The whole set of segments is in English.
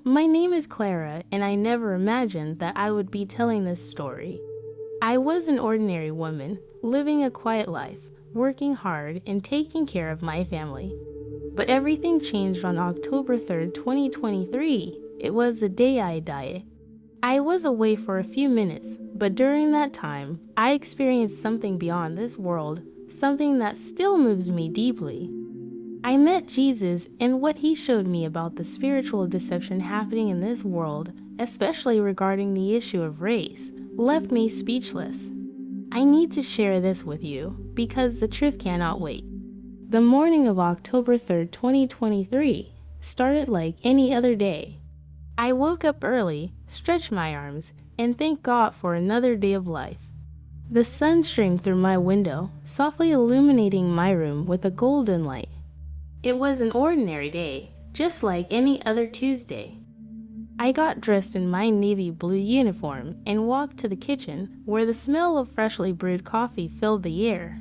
My name is Clara, and I never imagined that I would be telling this story. I was an ordinary woman, living a quiet life, working hard, and taking care of my family. But everything changed on October 3rd, 2023. It was the day I died. I was away for a few minutes, but during that time, I experienced something beyond this world, something that still moves me deeply. I met Jesus, and what he showed me about the spiritual deception happening in this world, especially regarding the issue of race, left me speechless. I need to share this with you because the truth cannot wait. The morning of October 3rd, 2023 started like any other day. I woke up early, stretched my arms, and thanked God for another day of life. The sun streamed through my window, softly illuminating my room with a golden light. It was an ordinary day, just like any other Tuesday. I got dressed in my navy blue uniform and walked to the kitchen where the smell of freshly brewed coffee filled the air.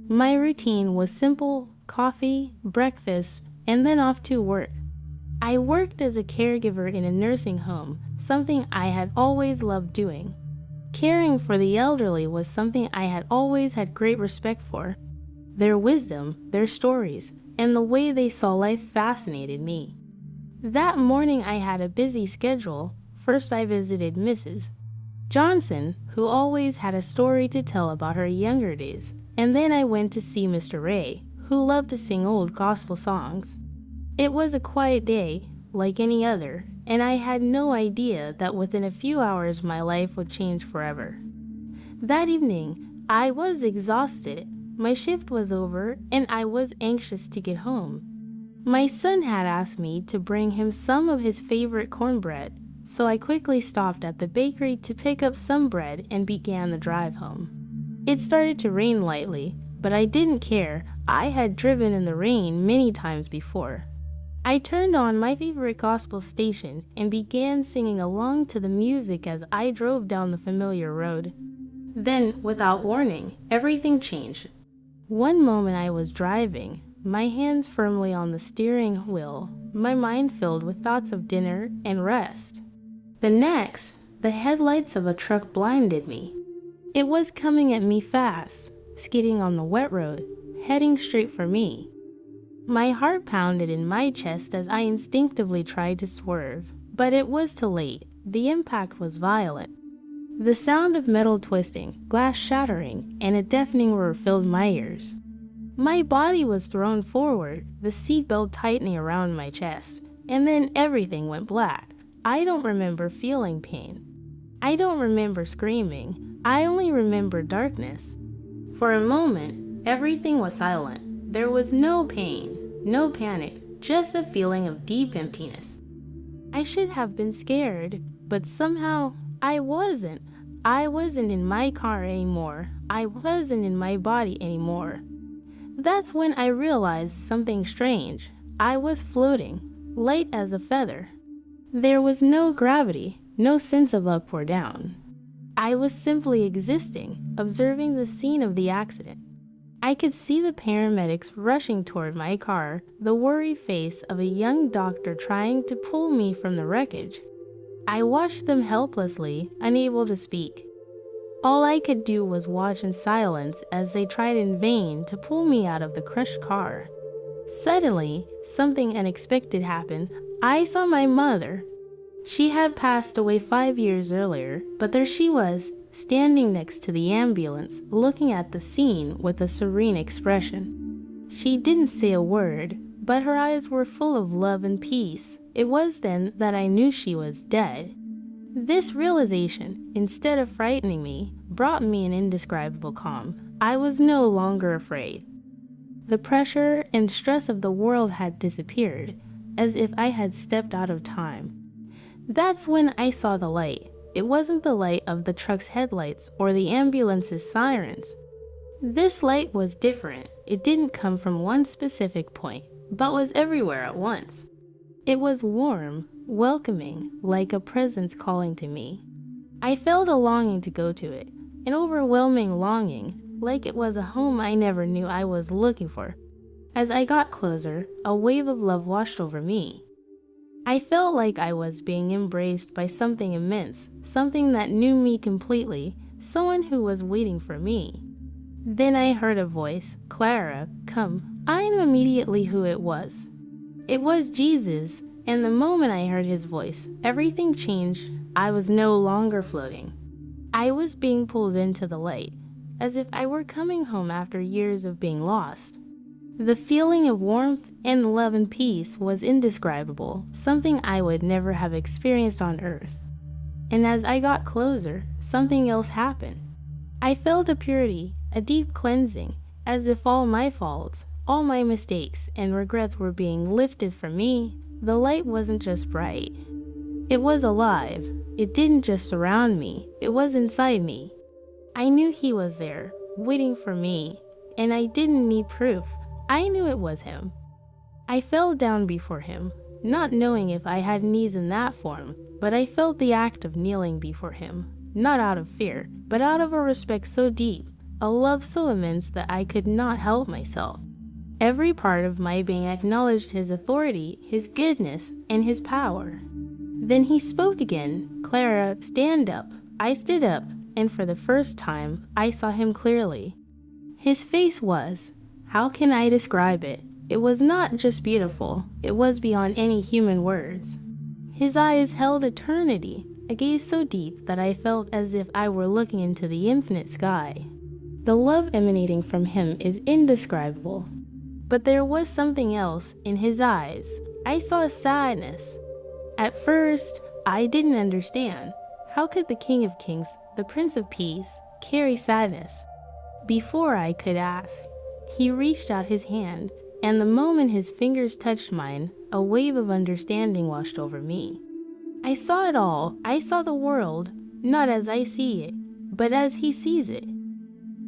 My routine was simple: coffee, breakfast, and then off to work. I worked as a caregiver in a nursing home, something I had always loved doing. Caring for the elderly was something I had always had great respect for. Their wisdom, their stories, and the way they saw life fascinated me. That morning I had a busy schedule. First I visited Mrs. Johnson, who always had a story to tell about her younger days, and then I went to see Mr. Ray, who loved to sing old gospel songs. It was a quiet day, like any other, and I had no idea that within a few hours my life would change forever. That evening, I was exhausted. My shift was over, and I was anxious to get home. My son had asked me to bring him some of his favorite cornbread, so I quickly stopped at the bakery to pick up some bread and began the drive home. It started to rain lightly, but I didn't care. I had driven in the rain many times before. I turned on my favorite gospel station and began singing along to the music as I drove down the familiar road. Then, without warning, everything changed. One moment I was driving, my hands firmly on the steering wheel, my mind filled with thoughts of dinner and rest. The next, the headlights of a truck blinded me. It was coming at me fast, skidding on the wet road, heading straight for me. My heart pounded in my chest as I instinctively tried to swerve, but it was too late. The impact was violent. The sound of metal twisting, glass shattering, and a deafening roar filled my ears. My body was thrown forward, the seatbelt tightening around my chest, and then everything went black. I don't remember feeling pain. I don't remember screaming. I only remember darkness. For a moment, everything was silent. There was no pain, no panic, just a feeling of deep emptiness. I should have been scared, but somehow I wasn't. I wasn't in my car anymore. I wasn't in my body anymore. That's when I realized something strange. I was floating, light as a feather. There was no gravity, no sense of up or down. I was simply existing, observing the scene of the accident. I could see the paramedics rushing toward my car, the worried face of a young doctor trying to pull me from the wreckage. I watched them helplessly, unable to speak. All I could do was watch in silence as they tried in vain to pull me out of the crushed car. Suddenly, something unexpected happened. I saw my mother. She had passed away 5 years earlier, but there she was, standing next to the ambulance, looking at the scene with a serene expression. She didn't say a word, but her eyes were full of love and peace. It was then that I knew she was dead. This realization, instead of frightening me, brought me an indescribable calm. I was no longer afraid. The pressure and stress of the world had disappeared, as if I had stepped out of time. That's when I saw the light. It wasn't the light of the truck's headlights or the ambulance's sirens. This light was different. It didn't come from one specific point, but was everywhere at once. It was warm, welcoming, like a presence calling to me. I felt a longing to go to it, an overwhelming longing, like it was a home I never knew I was looking for. As I got closer, a wave of love washed over me. I felt like I was being embraced by something immense, something that knew me completely, someone who was waiting for me. Then I heard a voice, "Clara, come." I knew immediately who it was. It was Jesus, and the moment I heard his voice, everything changed. I was no longer floating. I was being pulled into the light, as if I were coming home after years of being lost. The feeling of warmth and love and peace was indescribable, something I would never have experienced on earth. And as I got closer, something else happened. I felt a purity, a deep cleansing, as if all my faults, all my mistakes and regrets were being lifted from me. The light wasn't just bright. It was alive. It didn't just surround me, it was inside me. I knew he was there, waiting for me, and I didn't need proof. I knew it was him. I fell down before him, not knowing if I had knees in that form, but I felt the act of kneeling before him, not out of fear, but out of a respect so deep, a love so immense that I could not help myself. Every part of my being acknowledged his authority, his goodness, and his power. Then he spoke again, "Clara, stand up." I stood up, and for the first time, I saw him clearly. His face was, how can I describe it? It was not just beautiful, it was beyond any human words. His eyes held eternity, a gaze so deep that I felt as if I were looking into the infinite sky. The love emanating from him is indescribable. But there was something else in his eyes. I saw a sadness. At first, I didn't understand. How could the King of Kings, the Prince of Peace, carry sadness? Before I could ask, he reached out his hand, and the moment his fingers touched mine, a wave of understanding washed over me. I saw it all. I saw the world, not as I see it, but as he sees it.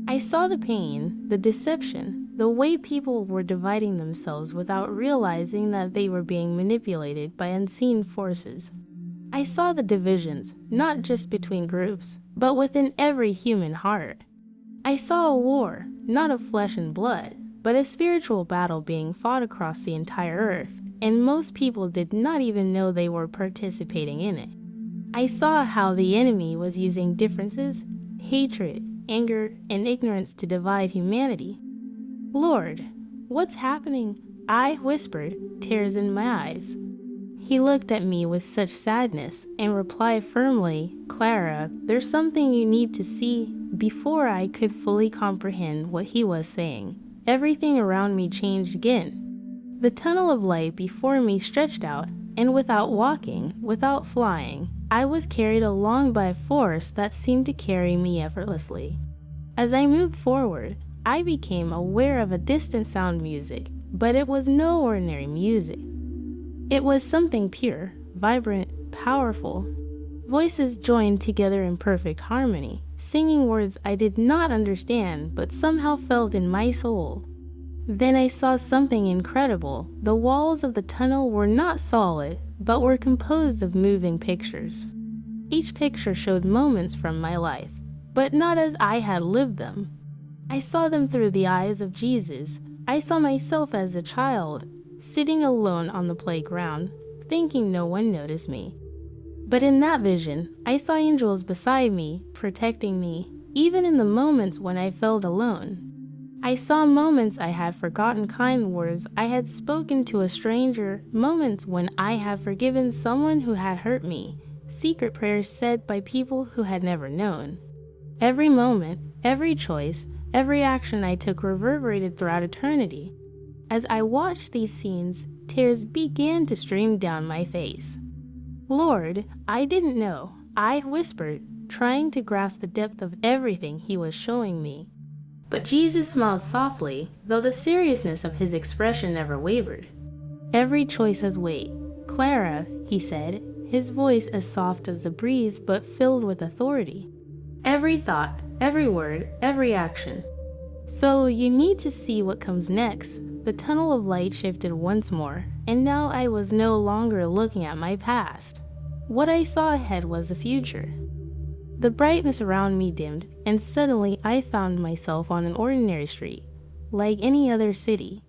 I saw the pain, the deception, the way people were dividing themselves without realizing that they were being manipulated by unseen forces. I saw the divisions, not just between groups, but within every human heart. I saw a war, not of flesh and blood, but a spiritual battle being fought across the entire earth, and most people did not even know they were participating in it. I saw how the enemy was using differences, hatred, anger, and ignorance to divide humanity. "Lord, what's happening?" I whispered, tears in my eyes. He looked at me with such sadness and replied firmly, "Clara, there's something you need to see." Before I could fully comprehend what he was saying, everything around me changed again. The tunnel of light before me stretched out, and without walking, without flying, I was carried along by a force that seemed to carry me effortlessly. As I moved forward, I became aware of a distant sound music, but it was no ordinary music. It was something pure, vibrant, powerful. Voices joined together in perfect harmony, singing words I did not understand but somehow felt in my soul. Then I saw something incredible. The walls of the tunnel were not solid, but were composed of moving pictures. Each picture showed moments from my life, but not as I had lived them. I saw them through the eyes of Jesus. I saw myself as a child, sitting alone on the playground, thinking no one noticed me. But in that vision, I saw angels beside me, protecting me, even in the moments when I felt alone. I saw moments I had forgotten, kind words I had spoken to a stranger, moments when I had forgiven someone who had hurt me, secret prayers said by people who had never known. Every moment, every choice, every action I took reverberated throughout eternity. As I watched these scenes, tears began to stream down my face. "Lord, I didn't know," I whispered, trying to grasp the depth of everything he was showing me. But Jesus smiled softly, though the seriousness of his expression never wavered. "Every choice has weight. Clara," he said, his voice as soft as the breeze but filled with authority. "Every thought, every word, every action. So you need to see what comes next." The tunnel of light shifted once more, and now I was no longer looking at my past. What I saw ahead was the future. The brightness around me dimmed, and suddenly I found myself on an ordinary street, like any other city.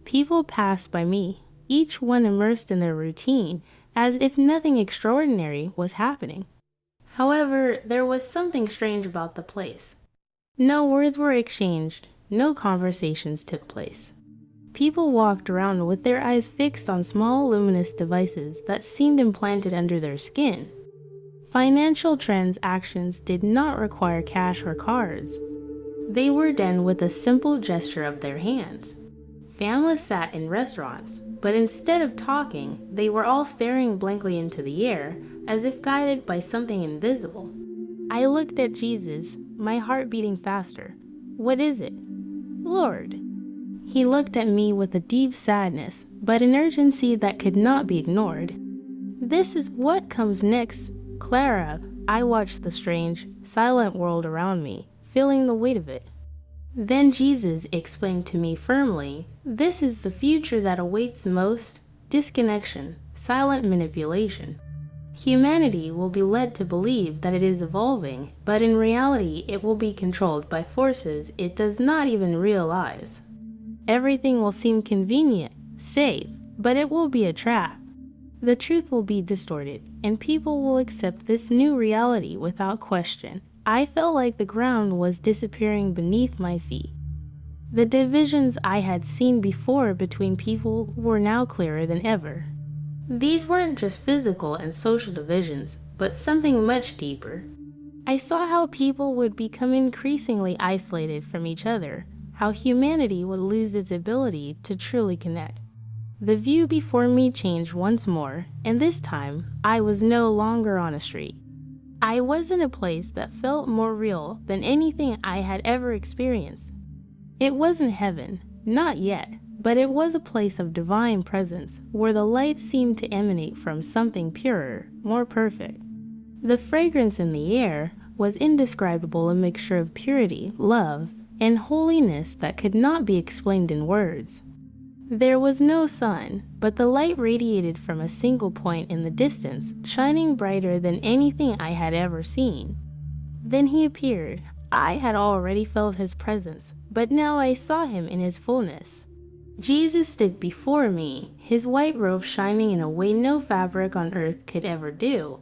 People passed by me, each one immersed in their routine, as if nothing extraordinary was happening. However, there was something strange about the place. No words were exchanged, no conversations took place. People walked around with their eyes fixed on small luminous devices that seemed implanted under their skin. Financial transactions did not require cash or cards. They were done with a simple gesture of their hands. Families sat in restaurants, but instead of talking, they were all staring blankly into the air, as if guided by something invisible. I looked at Jesus, my heart beating faster. "What is it?" "Lord." He looked at me with a deep sadness, but an urgency that could not be ignored. "This is what comes next, Clara." I watched the strange, silent world around me, feeling the weight of it. Then Jesus explained to me firmly, "This is the future that awaits most: disconnection, silent manipulation. Humanity will be led to believe that it is evolving, but in reality it will be controlled by forces it does not even realize. Everything will seem convenient, safe, but it will be a trap. The truth will be distorted, and people will accept this new reality without question." I felt like the ground was disappearing beneath my feet. The divisions I had seen before between people were now clearer than ever. These weren't just physical and social divisions, but something much deeper. I saw how people would become increasingly isolated from each other, how humanity would lose its ability to truly connect. The view before me changed once more, and this time I was no longer on a street. I was in a place that felt more real than anything I had ever experienced. It wasn't heaven, not yet, but it was a place of divine presence where the light seemed to emanate from something purer, more perfect. The fragrance in the air was indescribable, a mixture of purity, love, and holiness that could not be explained in words. There was no sun, but the light radiated from a single point in the distance, shining brighter than anything I had ever seen. Then he appeared. I had already felt his presence, but now I saw him in his fullness. Jesus stood before me, his white robe shining in a way no fabric on earth could ever do.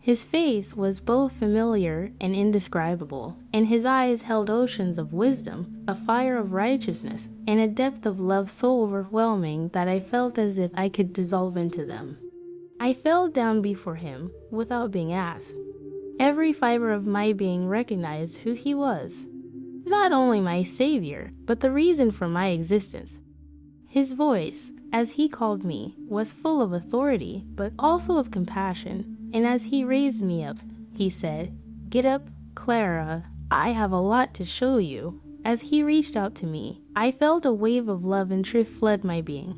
His face was both familiar and indescribable, and his eyes held oceans of wisdom, a fire of righteousness, and a depth of love so overwhelming that I felt as if I could dissolve into them. I fell down before him without being asked. Every fiber of my being recognized who he was. Not only my Savior, but the reason for my existence. His voice, as he called me, was full of authority, but also of compassion. And as he raised me up, he said, "Get up, Clara, I have a lot to show you." As he reached out to me, I felt a wave of love and truth flood my being.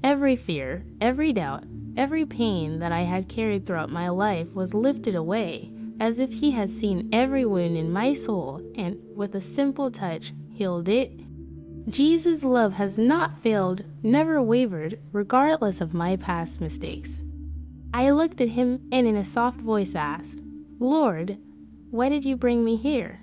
Every fear, every doubt, every pain that I had carried throughout my life was lifted away, as if he had seen every wound in my soul and, with a simple touch, healed it. Jesus' love has not failed, never wavered, regardless of my past mistakes. I looked at him and in a soft voice asked, "Lord, why did you bring me here?"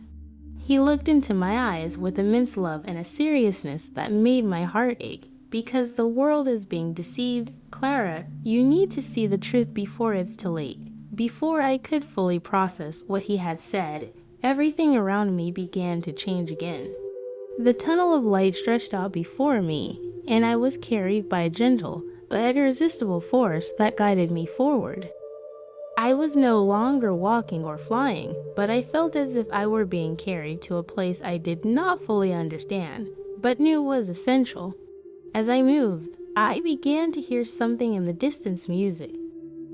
He looked into my eyes with immense love and a seriousness that made my heart ache. "Because the world is being deceived, Clara, you need to see the truth before it's too late." Before I could fully process what he had said, everything around me began to change again. The tunnel of light stretched out before me, and I was carried by a gentle but irresistible force that guided me forward. I was no longer walking or flying, but I felt as if I were being carried to a place I did not fully understand, but knew was essential. As I moved, I began to hear something in the distance music.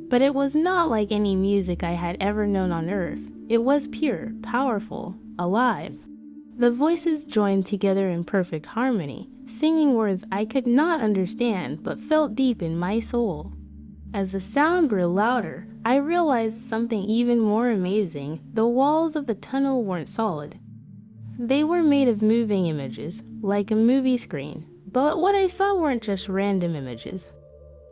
But it was not like any music I had ever known on earth. It was pure, powerful, alive. The voices joined together in perfect harmony, singing words I could not understand but felt deep in my soul. As the sound grew louder, I realized something even more amazing. The walls of the tunnel weren't solid. They were made of moving images, like a movie screen. But what I saw weren't just random images.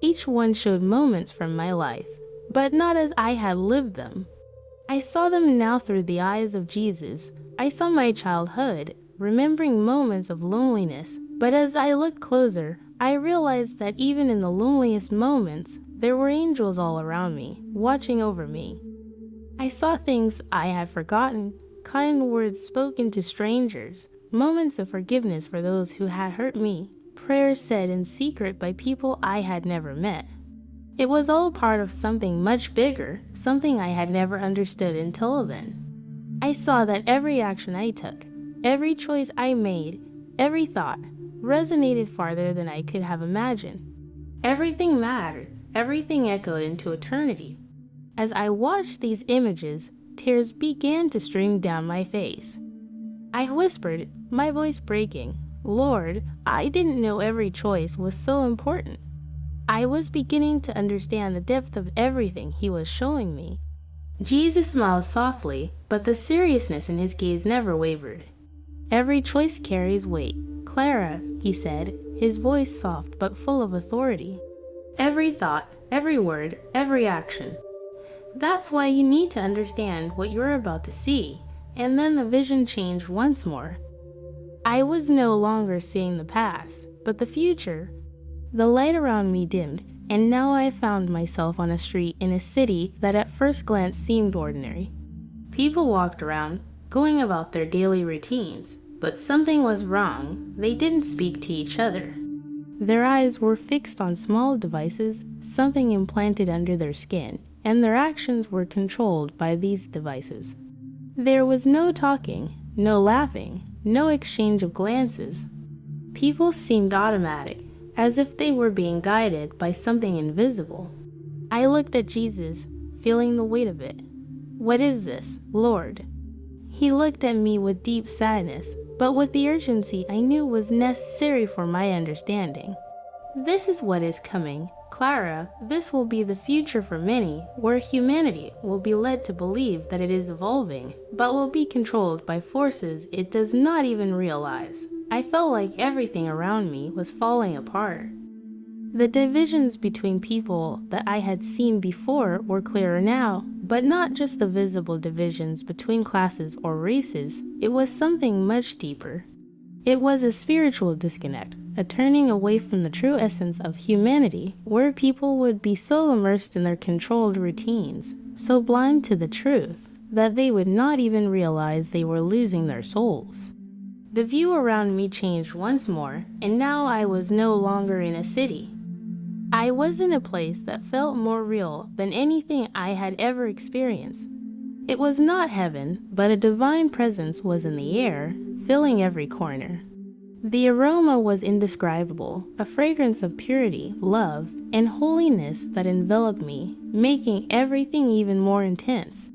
Each one showed moments from my life, but not as I had lived them. I saw them now through the eyes of Jesus. I saw my childhood, remembering moments of loneliness, but as I looked closer, I realized that even in the loneliest moments, There were angels all around me, watching over me. I saw things I had forgotten, kind words spoken to strangers, moments of forgiveness for those who had hurt me, prayers said in secret by people I had never met. It was all part of something much bigger, something I had never understood until then. I saw that every action I took, every choice I made, every thought, resonated farther than I could have imagined. Everything mattered, everything echoed into eternity. As I watched these images, tears began to stream down my face. I whispered, my voice breaking, "Lord, I didn't know every choice was so important." I was beginning to understand the depth of everything he was showing me. Jesus smiled softly, but the seriousness in his gaze never wavered. "Every choice carries weight. Clara," he said, his voice soft but full of authority. "Every thought, every word, every action. That's why you need to understand what you're about to see." And then the vision changed once more. I was no longer seeing the past, but the future. The light around me dimmed, and now I found myself on a street in a city that at first glance seemed ordinary. People walked around, going about their daily routines, but something was wrong. They didn't speak to each other. Their eyes were fixed on small devices, something implanted under their skin, and their actions were controlled by these devices. There was no talking, no laughing, no exchange of glances. People seemed automatic, as if they were being guided by something invisible. I looked at Jesus, feeling the weight of it. "What is this, Lord?" He looked at me with deep sadness, but with the urgency I knew was necessary for my understanding. "This is what is coming. Clara, this will be the future for many, where humanity will be led to believe that it is evolving, but will be controlled by forces it does not even realize." I felt like everything around me was falling apart. The divisions between people that I had seen before were clearer now, but not just the visible divisions between classes or races. It was something much deeper. It was a spiritual disconnect, a turning away from the true essence of humanity, where people would be so immersed in their controlled routines, so blind to the truth, that they would not even realize they were losing their souls. The view around me changed once more, and now I was no longer in a city. I was in a place that felt more real than anything I had ever experienced. It was not heaven, but a divine presence was in the air, filling every corner. The aroma was indescribable, a fragrance of purity, love, and holiness that enveloped me, making everything even more intense.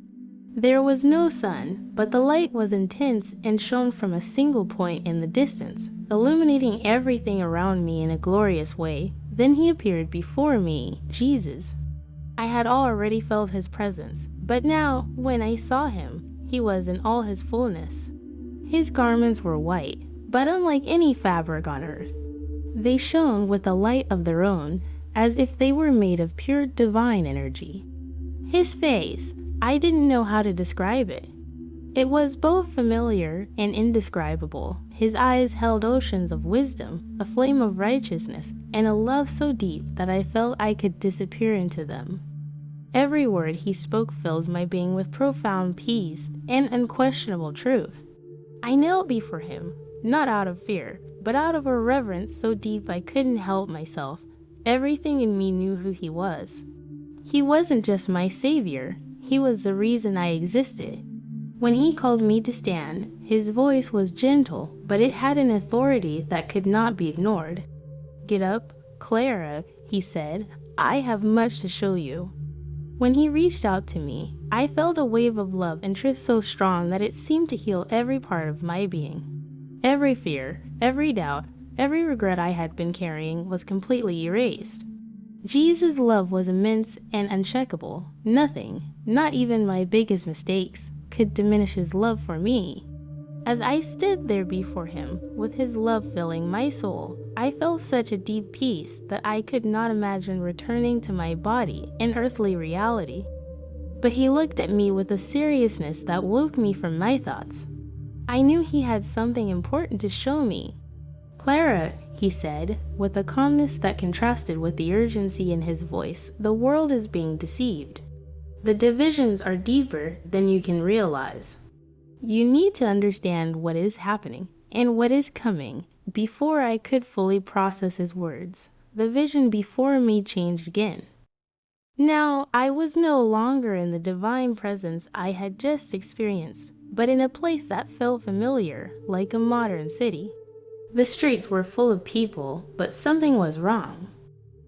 There was no sun, but the light was intense and shone from a single point in the distance, illuminating everything around me in a glorious way. Then he appeared before me, Jesus. I had already felt his presence, but now, when I saw him, he was in all his fullness. His garments were white, but unlike any fabric on earth. They shone with a light of their own, as if they were made of pure divine energy. His face, I didn't know how to describe it. It was both familiar and indescribable. His eyes held oceans of wisdom, a flame of righteousness, and a love so deep that I felt I could disappear into them. Every word he spoke filled my being with profound peace and unquestionable truth. I knelt before him, not out of fear, but out of a reverence so deep I couldn't help myself. Everything in me knew who he was. He wasn't just my savior. He was the reason I existed. When he called me to stand, his voice was gentle, but it had an authority that could not be ignored. "Get up, Clara," he said. "I have much to show you." When he reached out to me, I felt a wave of love and truth so strong that it seemed to heal every part of my being. Every fear, every doubt, every regret I had been carrying was completely erased. Jesus' love was immense and uncheckable. Nothing, not even my biggest mistakes, could diminish his love for me. As I stood there before him, with his love filling my soul, I felt such a deep peace that I could not imagine returning to my body in earthly reality. But he looked at me with a seriousness that woke me from my thoughts. I knew he had something important to show me. "Clara," he said, with a calmness that contrasted with the urgency in his voice. The world is being deceived. The divisions are deeper than you can realize. You need to understand what is happening and what is coming. Before I could fully process his words, the vision before me changed again. Now, I was no longer in the divine presence I had just experienced, but in a place that felt familiar, like a modern city. The streets were full of people, but something was wrong.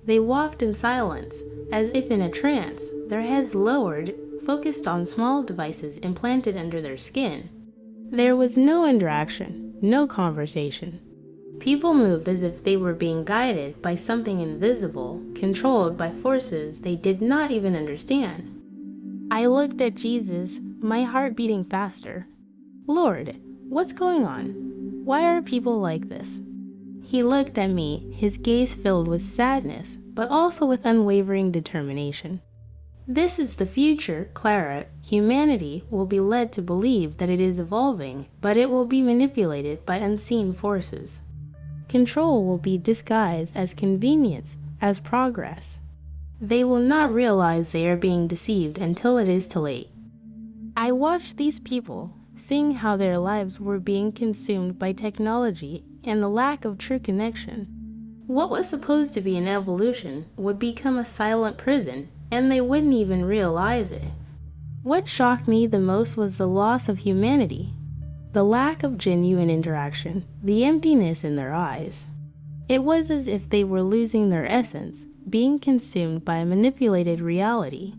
They walked in silence, as if in a trance, their heads lowered, focused on small devices implanted under their skin. There was no interaction, no conversation. People moved as if they were being guided by something invisible, controlled by forces they did not even understand. I looked at Jesus, my heart beating faster. Lord, what's going on? Why are people like this? He looked at me, his gaze filled with sadness, but also with unwavering determination. This is the future, Clara. Humanity will be led to believe that it is evolving, but it will be manipulated by unseen forces. Control will be disguised as convenience, as progress. They will not realize they are being deceived until it is too late. I watched these people, seeing how their lives were being consumed by technology and the lack of true connection. What was supposed to be an evolution would become a silent prison, and they wouldn't even realize it. What shocked me the most was the loss of humanity. The lack of genuine interaction, the emptiness in their eyes. It was as if they were losing their essence, being consumed by a manipulated reality.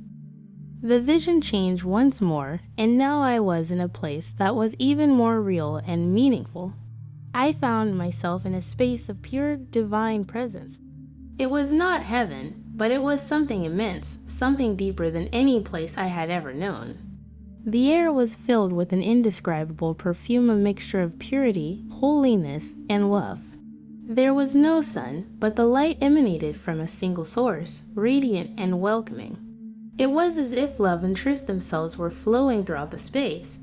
The vision changed once more, and now I was in a place that was even more real and meaningful. I found myself in a space of pure divine presence. It was not heaven, but it was something immense, something deeper than any place I had ever known. The air was filled with an indescribable perfume, a mixture of purity, holiness, and love. There was no sun, but the light emanated from a single source, radiant and welcoming. It was as if love and truth themselves were flowing throughout the space.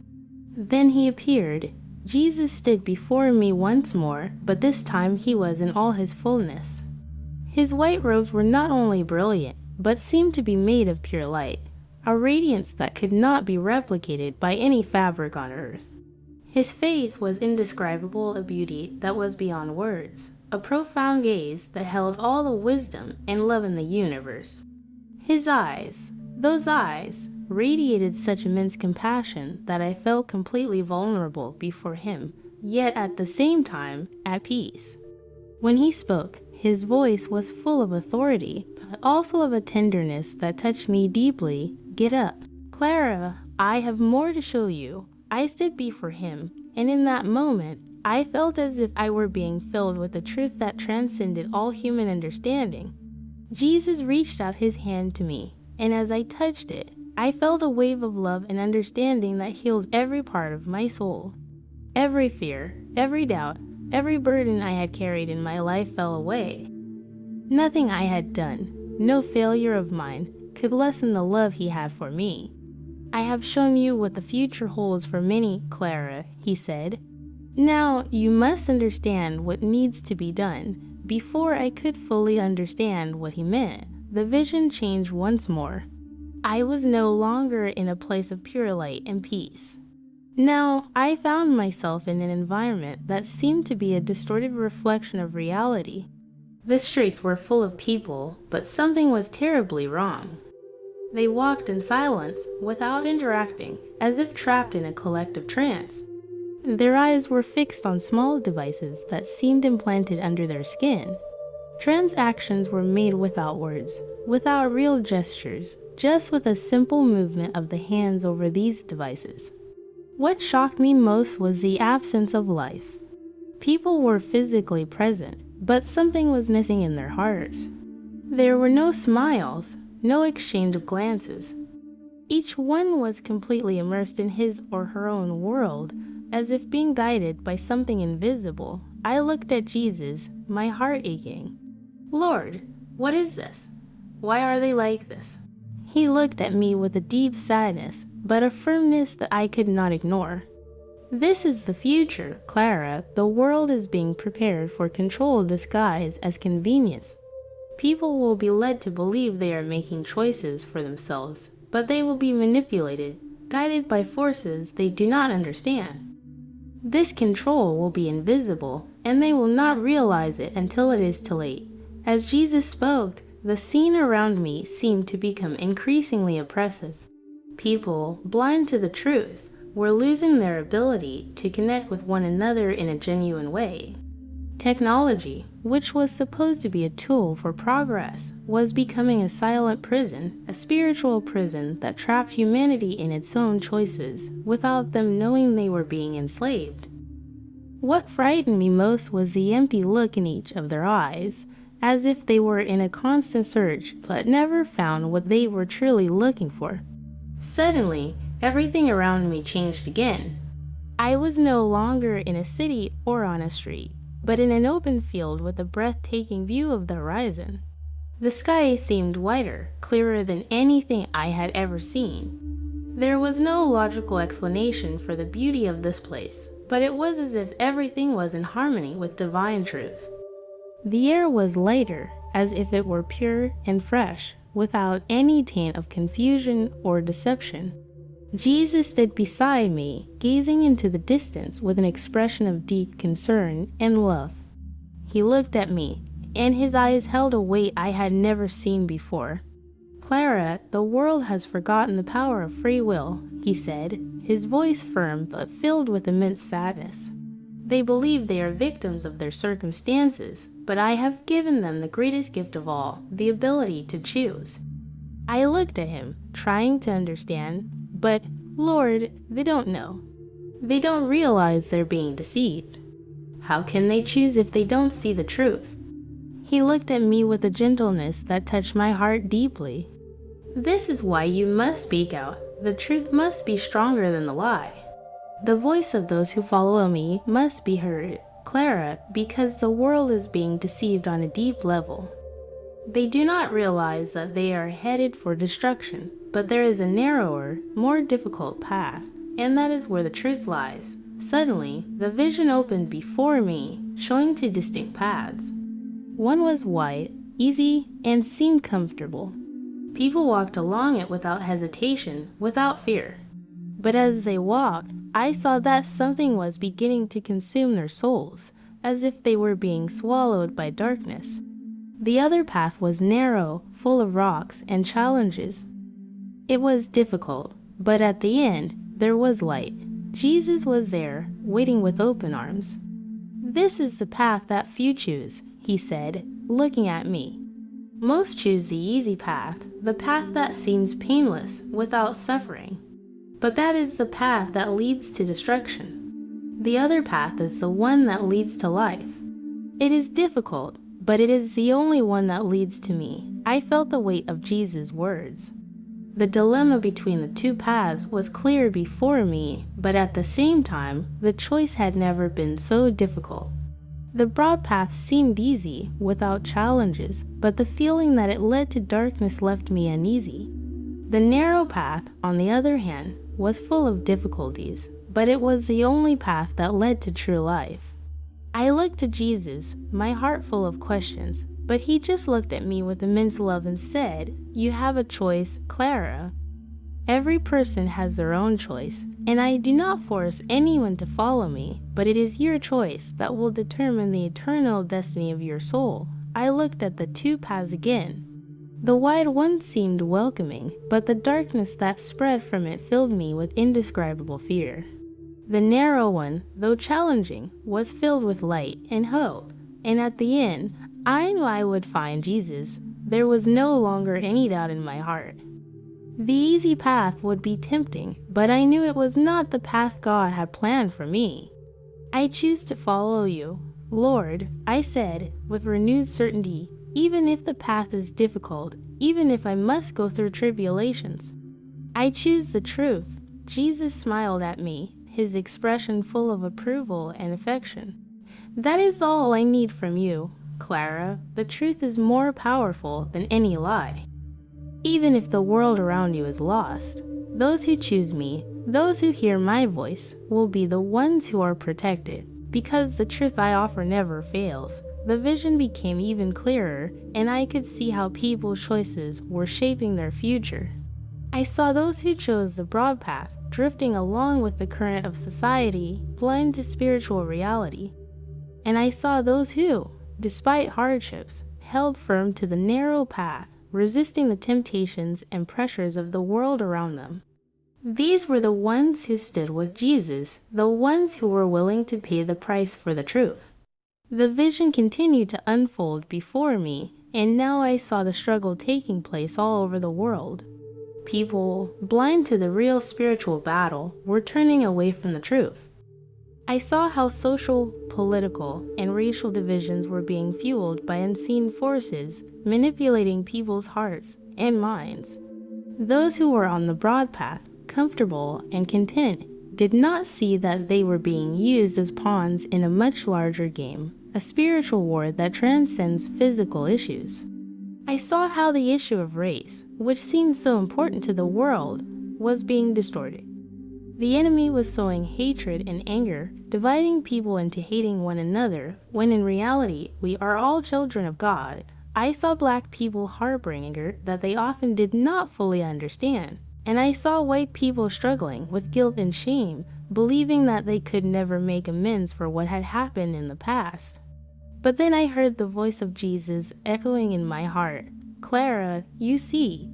Then he appeared. Jesus stood before me once more, but this time he was in all his fullness. His white robes were not only brilliant, but seemed to be made of pure light, a radiance that could not be replicated by any fabric on earth. His face was indescribable, a beauty that was beyond words, a profound gaze that held all the wisdom and love in the universe. His eyes, those eyes, radiated such immense compassion that I felt completely vulnerable before him, yet at the same time at peace. When he spoke, his voice was full of authority, but also of a tenderness that touched me deeply. Get up. Clara, I have more to show you. I stood before him, and in that moment, I felt as if I were being filled with a truth that transcended all human understanding. Jesus reached out his hand to me, and as I touched it, I felt a wave of love and understanding that healed every part of my soul. Every fear, every doubt, every burden I had carried in my life fell away. Nothing I had done, no failure of mine, could lessen the love he had for me. I have shown you what the future holds for many, Clara, he said. Now you must understand what needs to be done. Before I could fully understand what he meant, the vision changed once more. I was no longer in a place of pure light and peace. Now I found myself in an environment that seemed to be a distorted reflection of reality. The streets were full of people, but something was terribly wrong. They walked in silence, without interacting, as if trapped in a collective trance. Their eyes were fixed on small devices that seemed implanted under their skin. Transactions were made without words, without real gestures, just with a simple movement of the hands over these devices. What shocked me most was the absence of life. People were physically present, but something was missing in their hearts. There were no smiles, no exchange of glances. Each one was completely immersed in his or her own world, as if being guided by something invisible. I looked at Jesus, my heart aching. Lord, what is this? Why are they like this? He looked at me with a deep sadness, but a firmness that I could not ignore. This is the future, Clara. The world is being prepared for control disguised as convenience. People will be led to believe they are making choices for themselves, but they will be manipulated, guided by forces they do not understand. This control will be invisible, and they will not realize it until it is too late. As Jesus spoke, the scene around me seemed to become increasingly oppressive. People, blind to the truth, were losing their ability to connect with one another in a genuine way. Technology, which was supposed to be a tool for progress, was becoming a silent prison, a spiritual prison that trapped humanity in its own choices, without them knowing they were being enslaved. What frightened me most was the empty look in each of their eyes, as if they were in a constant search but never found what they were truly looking for. Suddenly, everything around me changed again. I was no longer in a city or on a street, but in an open field with a breathtaking view of the horizon. The sky seemed whiter, clearer than anything I had ever seen. There was no logical explanation for the beauty of this place, but it was as if everything was in harmony with divine truth. The air was lighter, as if it were pure and fresh, without any taint of confusion or deception. Jesus stood beside me, gazing into the distance with an expression of deep concern and love. He looked at me, and his eyes held a weight I had never seen before. "Clara, the world has forgotten the power of free will," he said, his voice firm but filled with immense sadness. "They believe they are victims of their circumstances, but I have given them the greatest gift of all, the ability to choose." I looked at him, trying to understand, but, Lord, they don't know. They don't realize they're being deceived. How can they choose if they don't see the truth? He looked at me with a gentleness that touched my heart deeply. "This is why you must speak out. The truth must be stronger than the lie. The voice of those who follow me must be heard, Clara, because the world is being deceived on a deep level. They do not realize that they are headed for destruction, but there is a narrower, more difficult path, and that is where the truth lies." Suddenly, the vision opened before me, showing two distinct paths. One was wide, easy, and seemed comfortable. People walked along it without hesitation, without fear. But as they walked, I saw that something was beginning to consume their souls, as if they were being swallowed by darkness. The other path was narrow, full of rocks and challenges. It was difficult, but at the end, there was light. Jesus was there, waiting with open arms. "This is the path that few choose," he said, looking at me. "Most choose the easy path, the path that seems painless, without suffering. But that is the path that leads to destruction. The other path is the one that leads to life. It is difficult, but it is the only one that leads to me." I felt the weight of Jesus' words. The dilemma between the two paths was clear before me, but at the same time, the choice had never been so difficult. The broad path seemed easy, without challenges, but the feeling that it led to darkness left me uneasy. The narrow path, on the other hand, was full of difficulties, but it was the only path that led to true life. I looked to Jesus, my heart full of questions, but he just looked at me with immense love and said, "You have a choice, Clara. Every person has their own choice, and I do not force anyone to follow me, but it is your choice that will determine the eternal destiny of your soul." I looked at the two paths again. The wide one seemed welcoming, but the darkness that spread from it filled me with indescribable fear. The narrow one, though challenging, was filled with light and hope, and at the end, I knew I would find Jesus. There was no longer any doubt in my heart. The easy path would be tempting, but I knew it was not the path God had planned for me. "I choose to follow you, Lord," I said with renewed certainty, "even if the path is difficult, even if I must go through tribulations. I choose the truth." Jesus smiled at me, his expression full of approval and affection. "That is all I need from you, Clara. The truth is more powerful than any lie. Even if the world around you is lost, those who choose me, Those who hear my voice will be the ones who are protected, because the truth I offer never fails. The vision became even clearer, and I could see how people's choices were shaping their future. I saw those who chose the broad path, drifting along with the current of society, blind to spiritual reality. And I saw those who, despite hardships, held firm to the narrow path, resisting the temptations and pressures of the world around them. These were the ones who stood with Jesus, the ones who were willing to pay the price for the truth. The vision continued to unfold before me, and now I saw the struggle taking place all over the world. People, blind to the real spiritual battle, were turning away from the truth. I saw how social, political, and racial divisions were being fueled by unseen forces, manipulating people's hearts and minds. Those who were on the broad path, comfortable and content, did not see that they were being used as pawns in a much larger game, a spiritual war that transcends physical issues. I saw how the issue of race, which seemed so important to the world, was being distorted. The enemy was sowing hatred and anger, dividing people into hating one another, when in reality, we are all children of God. I saw Black people harboring anger that they often did not fully understand, and I saw white people struggling with guilt and shame, believing that they could never make amends for what had happened in the past. But then I heard the voice of Jesus echoing in my heart, "Clara, you see,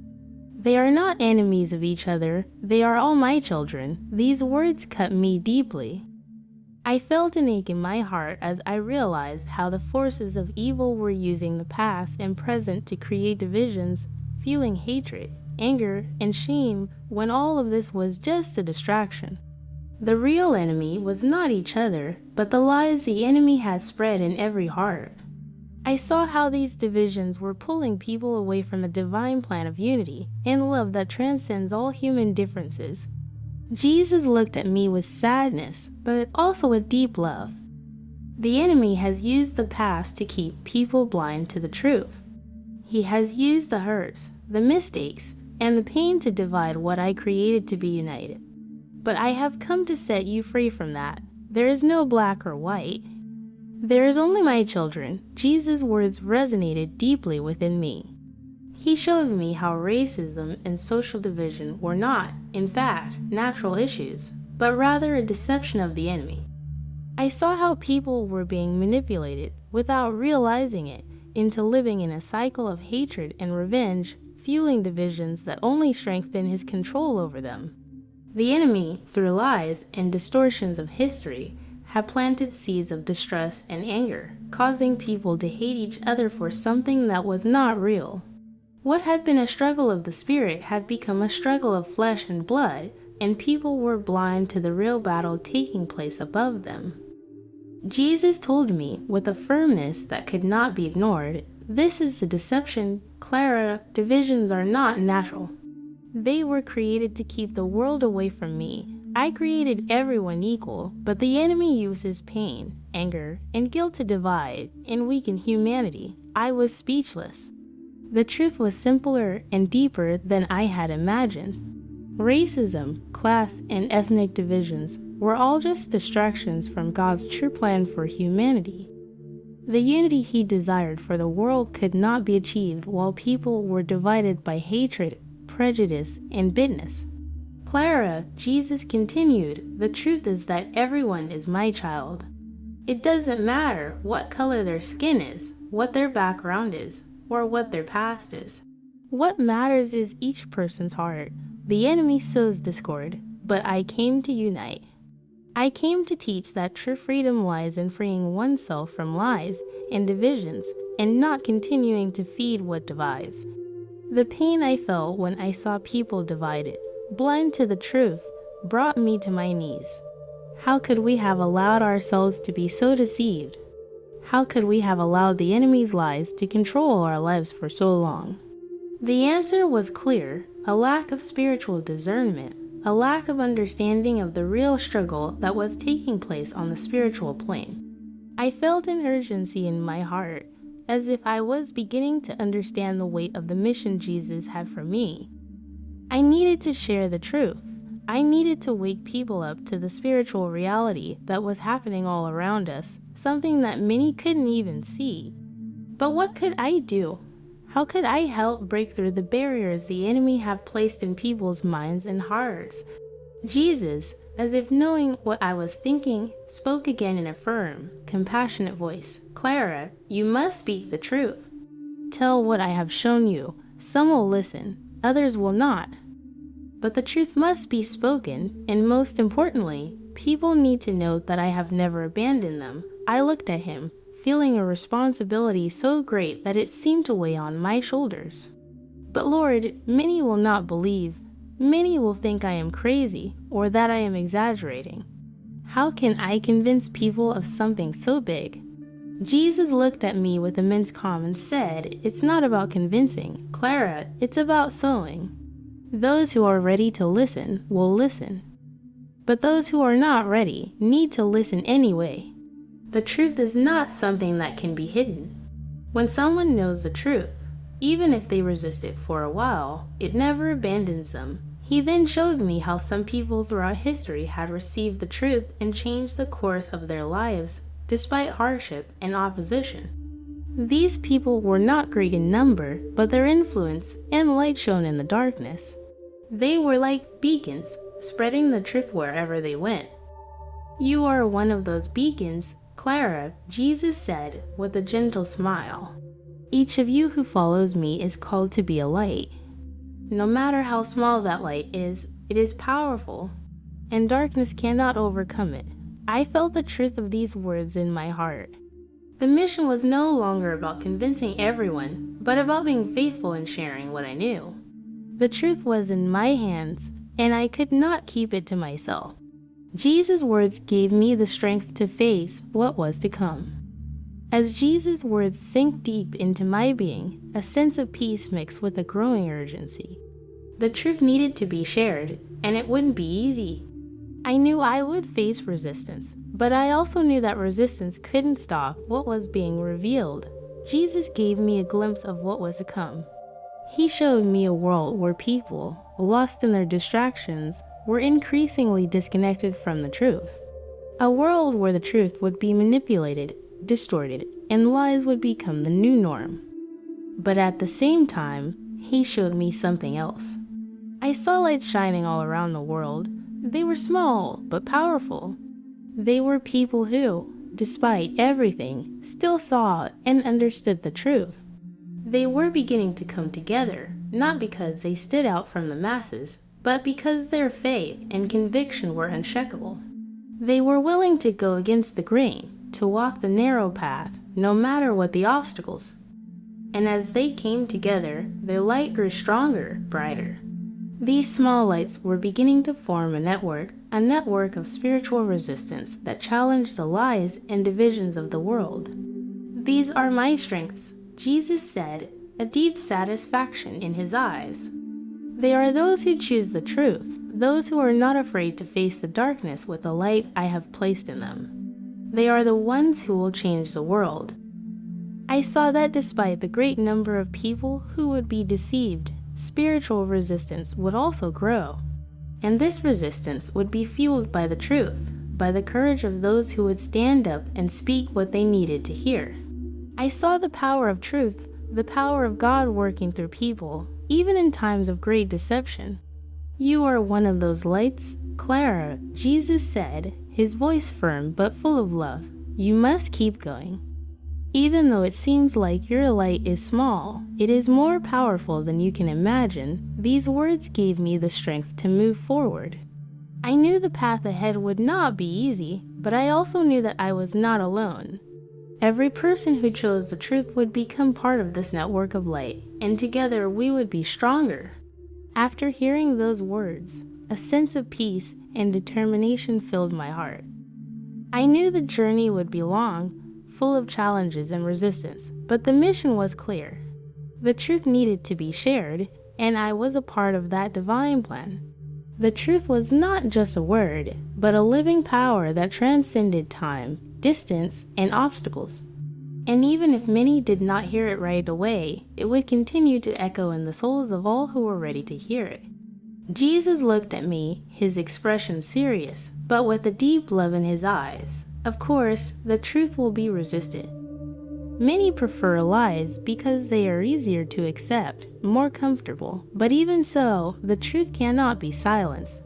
they are not enemies of each other, they are all my children." These words cut me deeply. I felt an ache in my heart as I realized how the forces of evil were using the past and present to create divisions, fueling hatred, anger, and shame when all of this was just a distraction. The real enemy was not each other, but the lies the enemy has spread in every heart. I saw how these divisions were pulling people away from the divine plan of unity and love that transcends all human differences. Jesus looked at me with sadness, but also with deep love. The enemy has used the past to keep people blind to the truth. He has used the hurts, the mistakes, and the pain to divide what I created to be united. But I have come to set you free from that. There is no black or white. There is only my children. Jesus' words resonated deeply within me. He showed me how racism and social division were not, in fact, natural issues, but rather a deception of the enemy. I saw how people were being manipulated, without realizing it, into living in a cycle of hatred and revenge, fueling divisions that only strengthen his control over them. The enemy, through lies and distortions of history, had planted seeds of distrust and anger, causing people to hate each other for something that was not real. What had been a struggle of the spirit had become a struggle of flesh and blood, and people were blind to the real battle taking place above them. Jesus told me, with a firmness that could not be ignored, "This is the deception, Clara. Divisions are not natural. They were created to keep the world away from me. I created everyone equal, but the enemy uses pain, anger, and guilt to divide and weaken humanity." I was speechless. The truth was simpler and deeper than I had imagined. Racism, class, and ethnic divisions were all just distractions from God's true plan for humanity. The unity he desired for the world could not be achieved while people were divided by hatred, prejudice, and bitterness. "Clara," Jesus continued, "the truth is that everyone is my child. It doesn't matter what color their skin is, what their background is, or what their past is. What matters is each person's heart. The enemy sows discord, but I came to unite. I came to teach that true freedom lies in freeing oneself from lies and divisions, and not continuing to feed what divides." The pain I felt when I saw people divided, blind to the truth, brought me to my knees. How could we have allowed ourselves to be so deceived? How could we have allowed the enemy's lies to control our lives for so long? The answer was clear: a lack of spiritual discernment, a lack of understanding of the real struggle that was taking place on the spiritual plane. I felt an urgency in my heart, as if I was beginning to understand the weight of the mission Jesus had for me. I needed to share the truth. I needed to wake people up to the spiritual reality that was happening all around us, something that many couldn't even see. But what could I do? How could I help break through the barriers the enemy had placed in people's minds and hearts? Jesus, as if knowing what I was thinking, spoke again in a firm, compassionate voice. Clara, you must speak the truth. Tell what I have shown you. Some will listen, others will not. But the truth must be spoken, and most importantly, people need to know that I have never abandoned them. I looked at him, feeling a responsibility so great that it seemed to weigh on my shoulders. But Lord, many will not believe. Many will think I am crazy, or that I am exaggerating. How can I convince people of something so big? Jesus looked at me with immense calm and said, it's not about convincing, Clara, it's about sowing. Those who are ready to listen will listen. But those who are not ready need to listen anyway. The truth is not something that can be hidden. When someone knows the truth, even if they resist it for a while, it never abandons them. He then showed me how some people throughout history had received the truth and changed the course of their lives despite hardship and opposition. These people were not great in number, but their influence and light shone in the darkness. They were like beacons, spreading the truth wherever they went. You are one of those beacons, Clara, Jesus said with a gentle smile. Each of you who follows me is called to be a light. No matter how small that light is, it is powerful, and darkness cannot overcome it. I felt the truth of these words in my heart. The mission was no longer about convincing everyone, but about being faithful in sharing what I knew. The truth was in my hands, and I could not keep it to myself. Jesus' words gave me the strength to face what was to come. As Jesus' words sank deep into my being, a sense of peace mixed with a growing urgency. The truth needed to be shared, and it wouldn't be easy. I knew I would face resistance, but I also knew that resistance couldn't stop what was being revealed. Jesus gave me a glimpse of what was to come. He showed me a world where people, lost in their distractions, were increasingly disconnected from the truth. A world where the truth would be manipulated, distorted, and lies would become the new norm. But at the same time, he showed me something else. I saw lights shining all around the world. They were small, but powerful. They were people who, despite everything, still saw and understood the truth. They were beginning to come together, not because they stood out from the masses, but because their faith and conviction were unshakable. They were willing to go against the grain, to walk the narrow path, no matter what the obstacles. And as they came together, their light grew stronger, brighter. These small lights were beginning to form a network of spiritual resistance that challenged the lies and divisions of the world. These are my strengths, Jesus said, a deep satisfaction in his eyes. They are those who choose the truth, those who are not afraid to face the darkness with the light I have placed in them. They are the ones who will change the world. I saw that despite the great number of people who would be deceived, spiritual resistance would also grow. And this resistance would be fueled by the truth, by the courage of those who would stand up and speak what they needed to hear. I saw the power of truth, the power of God working through people, even in times of great deception. You are one of those lights, Clara, Jesus said, his voice firm but full of love. You must keep going. Even though it seems like your light is small, it is more powerful than you can imagine. These words gave me the strength to move forward. I knew the path ahead would not be easy, but I also knew that I was not alone. Every person who chose the truth would become part of this network of light, and together we would be stronger. After hearing those words, a sense of peace and determination filled my heart. I knew the journey would be long, full of challenges and resistance, but the mission was clear. The truth needed to be shared, and I was a part of that divine plan. The truth was not just a word, but a living power that transcended time, distance, and obstacles. And even if many did not hear it right away, it would continue to echo in the souls of all who were ready to hear it. Jesus looked at me, his expression serious, but with a deep love in his eyes. Of course, the truth will be resisted. Many prefer lies because they are easier to accept, more comfortable, but even so, the truth cannot be silenced.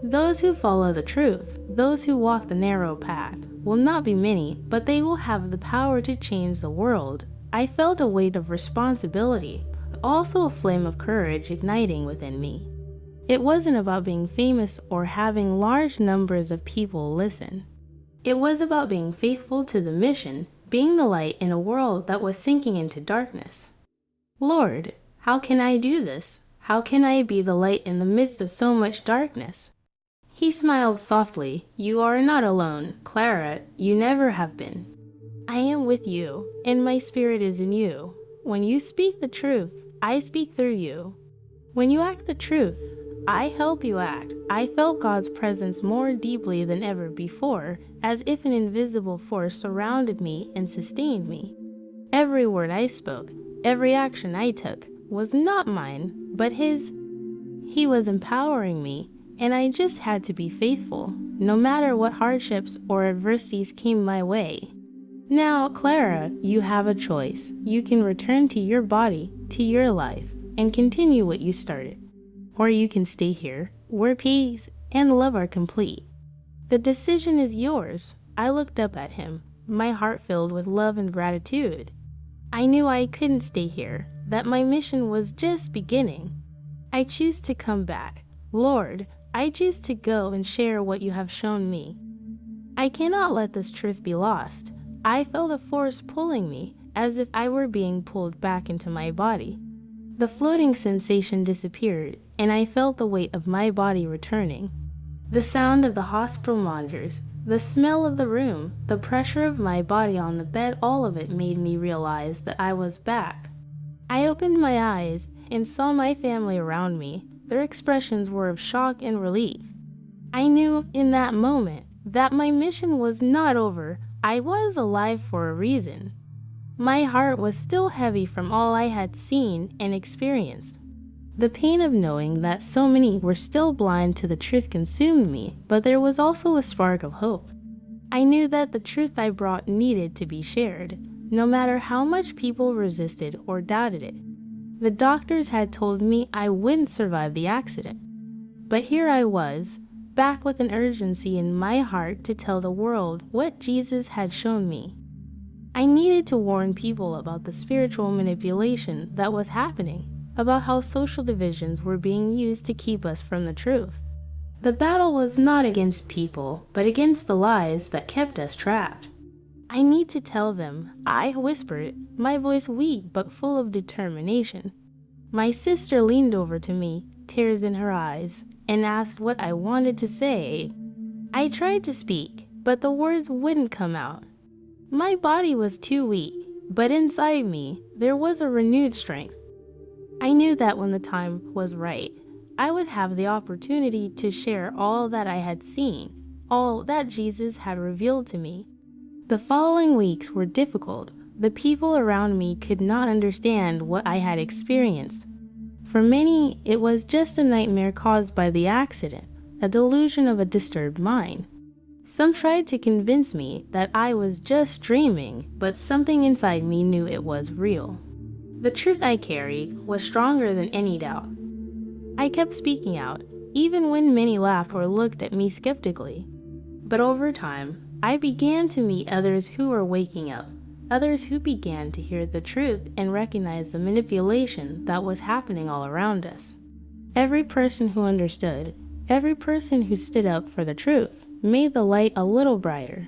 Those who follow the truth, those who walk the narrow path, will not be many, but they will have the power to change the world. I felt a weight of responsibility, but also a flame of courage igniting within me. It wasn't about being famous or having large numbers of people listen. It was about being faithful to the mission, being the light in a world that was sinking into darkness. Lord, how can I do this? How can I be the light in the midst of so much darkness? He smiled softly. You are not alone, Clara. You never have been. I am with you, and my spirit is in you. When you speak the truth, I speak through you. When you act the truth, I help you act. I felt God's presence more deeply than ever before, as if an invisible force surrounded me and sustained me. Every word I spoke, every action I took, was not mine, but His. He was empowering me, and I just had to be faithful, no matter what hardships or adversities came my way. Now, Clara, you have a choice. You can return to your body, to your life, and continue what you started. Or you can stay here, where peace and love are complete. The decision is yours. I looked up at him, my heart filled with love and gratitude. I knew I couldn't stay here, that my mission was just beginning. I choose to come back. Lord, I choose to go and share what you have shown me. I cannot let this truth be lost. I felt a force pulling me, as if I were being pulled back into my body. The floating sensation disappeared, and I felt the weight of my body returning. The sound of the hospital monitors, the smell of the room, the pressure of my body on the bed, all of it made me realize that I was back. I opened my eyes and saw my family around me. Their expressions were of shock and relief. I knew in that moment that my mission was not over. I was alive for a reason. My heart was still heavy from all I had seen and experienced. The pain of knowing that so many were still blind to the truth consumed me, but there was also a spark of hope. I knew that the truth I brought needed to be shared, no matter how much people resisted or doubted it. The doctors had told me I wouldn't survive the accident. But here I was, back with an urgency in my heart to tell the world what Jesus had shown me. I needed to warn people about the spiritual manipulation that was happening, about how social divisions were being used to keep us from the truth. The battle was not against people, but against the lies that kept us trapped. I need to tell them, I whispered, my voice weak but full of determination. My sister leaned over to me, tears in her eyes, and asked what I wanted to say. I tried to speak, but the words wouldn't come out. My body was too weak, but inside me, there was a renewed strength. I knew that when the time was right, I would have the opportunity to share all that I had seen, all that Jesus had revealed to me. The following weeks were difficult. The people around me could not understand what I had experienced. For many, it was just a nightmare caused by the accident, a delusion of a disturbed mind. Some tried to convince me that I was just dreaming, but something inside me knew it was real. The truth I carried was stronger than any doubt. I kept speaking out, even when many laughed or looked at me skeptically. But over time, I began to meet others who were waking up, others who began to hear the truth and recognize the manipulation that was happening all around us. Every person who understood, every person who stood up for the truth, made the light a little brighter.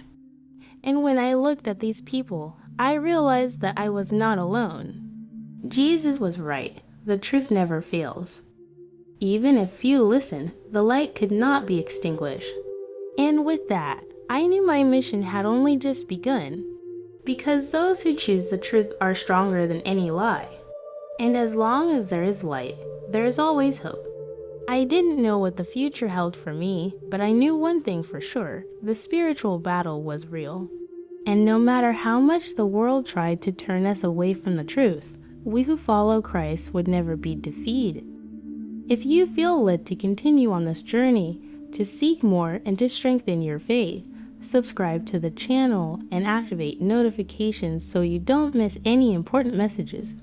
And when I looked at these people, I realized that I was not alone. Jesus was right. The truth never fails. Even if few listen, the light could not be extinguished. And with that, I knew my mission had only just begun. Because those who choose the truth are stronger than any lie. And as long as there is light, there is always hope. I didn't know what the future held for me, but I knew one thing for sure: the spiritual battle was real. And no matter how much the world tried to turn us away from the truth, we who follow Christ would never be defeated. If you feel led to continue on this journey, to seek more and to strengthen your faith, subscribe to the channel and activate notifications so you don't miss any important messages.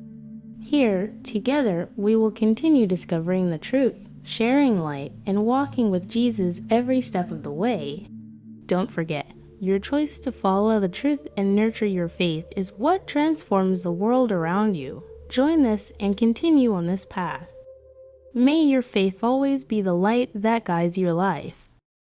Here, together, we will continue discovering the truth, sharing light, and walking with Jesus every step of the way. Don't forget, your choice to follow the truth and nurture your faith is what transforms the world around you. Join us and continue on this path. May your faith always be the light that guides your life.